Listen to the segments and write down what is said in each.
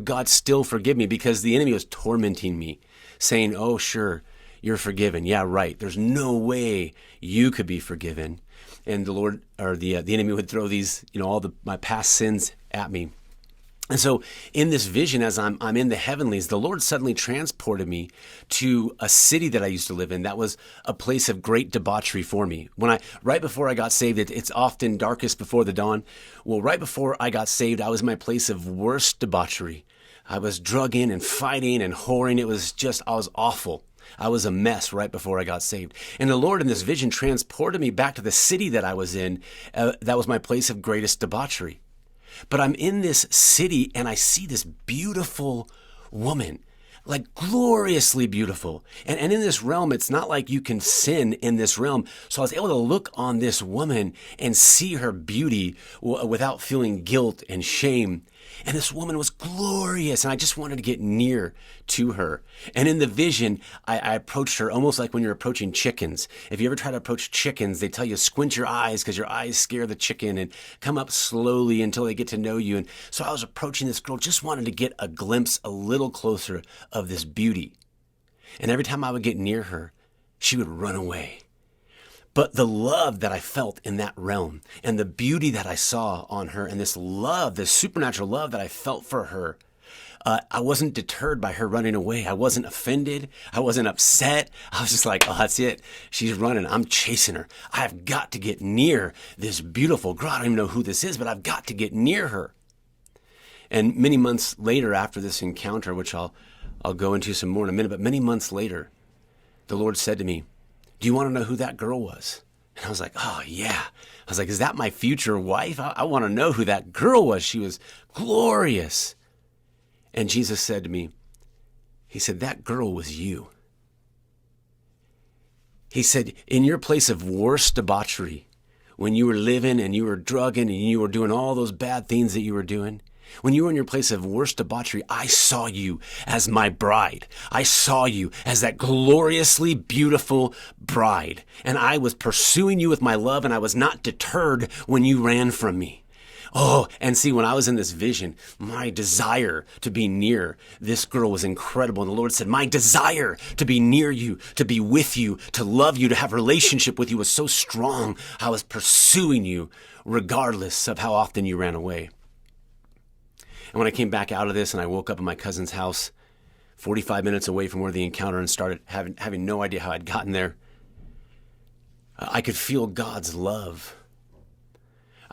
would God still forgive me? Because the enemy was tormenting me, saying, oh, sure, you're forgiven. Yeah, right. There's no way you could be forgiven. And the Lord, or the enemy would throw these, my past sins at me. And so in this vision, as I'm in the heavenlies, the Lord suddenly transported me to a city that I used to live in. That was a place of great debauchery for me. Right before I got saved, it's often darkest before the dawn. Well, right before I got saved, I was in my place of worst debauchery. I was drugging and fighting and whoring. I was awful. I was a mess right before I got saved. And the Lord in this vision transported me back to the city that I was in. That was my place of greatest debauchery. But I'm in this city and I see this beautiful woman, like gloriously beautiful. And in this realm, it's not like you can sin in this realm. So I was able to look on this woman and see her beauty without feeling guilt and shame. And this woman was glorious, and I just wanted to get near to her. And in the vision, I approached her almost like when you're approaching chickens. If you ever try to approach chickens, they tell you squint your eyes because your eyes scare the chicken, and come up slowly until they get to know you. And so I was approaching this girl, just wanted to get a glimpse a little closer of this beauty. And every time I would get near her, she would run away. But the love that I felt in that realm and the beauty that I saw on her and this love, this supernatural love that I felt for her, I wasn't deterred by her running away. I wasn't offended. I wasn't upset. I was just like, oh, that's it. She's running. I'm chasing her. I've got to get near this beautiful girl. I don't even know who this is, but I've got to get near her. And many months later after this encounter, which I'll go into some more in a minute, but many months later, the Lord said to me, do you want to know who that girl was? And I was like, oh, yeah. I was like, is that my future wife? I want to know who that girl was. She was glorious. And Jesus said to me, he said, that girl was you. He said, in your place of worst debauchery, when you were living and you were drugging and you were doing all those bad things that you were doing, when you were in your place of worst debauchery, I saw you as my bride. I saw you as that gloriously beautiful bride. And I was pursuing you with my love, and I was not deterred when you ran from me. Oh, and see, when I was in this vision, my desire to be near this girl was incredible. And the Lord said, my desire to be near you, to be with you, to love you, to have a relationship with you was so strong. I was pursuing you regardless of how often you ran away. And when I came back out of this and I woke up in my cousin's house, 45 minutes away from where the encounter, and started having no idea how I'd gotten there, I could feel God's love.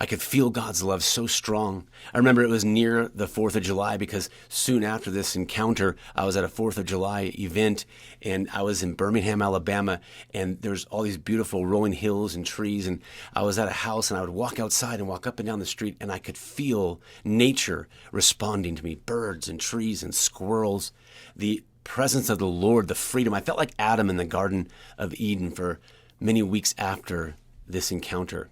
I could feel God's love so strong. I remember it was near the 4th of July because soon after this encounter, I was at a 4th of July event, and I was in Birmingham, Alabama, and there's all these beautiful rolling hills and trees, and I was at a house, and I would walk outside and walk up and down the street, and I could feel nature responding to me, birds and trees and squirrels, the presence of the Lord, the freedom. I felt like Adam in the Garden of Eden for many weeks after this encounter.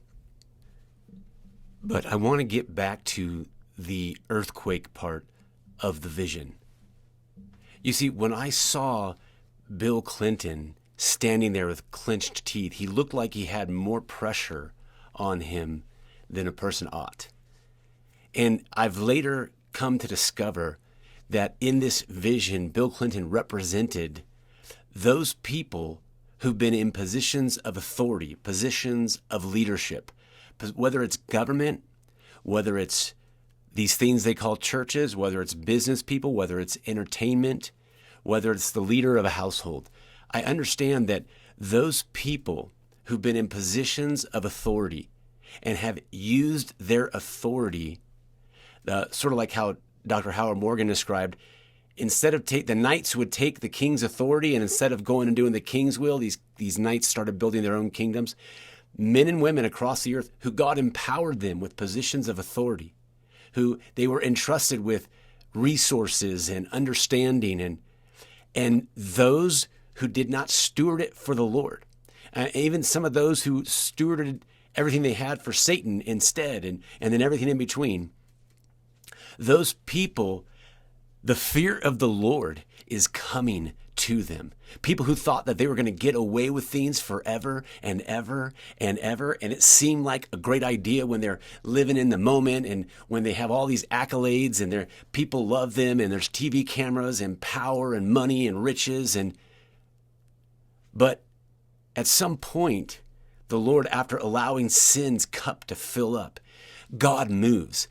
But I want to get back to the earthquake part of the vision. You see, when I saw Bill Clinton standing there with clenched teeth, he looked like he had more pressure on him than a person ought. And I've later come to discover that in this vision, Bill Clinton represented those people who've been in positions of authority, positions of leadership, whether it's government, whether it's these things they call churches, whether it's business people, whether it's entertainment, whether it's the leader of a household. I understand that those people who've been in positions of authority and have used their authority, sort of like how Dr. Howard Morgan described, instead of the knights would take the king's authority, and instead of going and doing the king's will, these knights started building their own kingdoms. Men and women across the earth who God empowered them with positions of authority, who they were entrusted with resources and understanding, and those who did not steward it for the Lord. Even some of those who stewarded everything they had for Satan instead, and then everything in between. Those people, the fear of the Lord is coming to them. People who thought that they were going to get away with things forever and ever and ever. And it seemed like a great idea when they're living in the moment and when they have all these accolades and people love them and there's TV cameras and power and money and riches. But at some point, the Lord, after allowing sin's cup to fill up, God moves.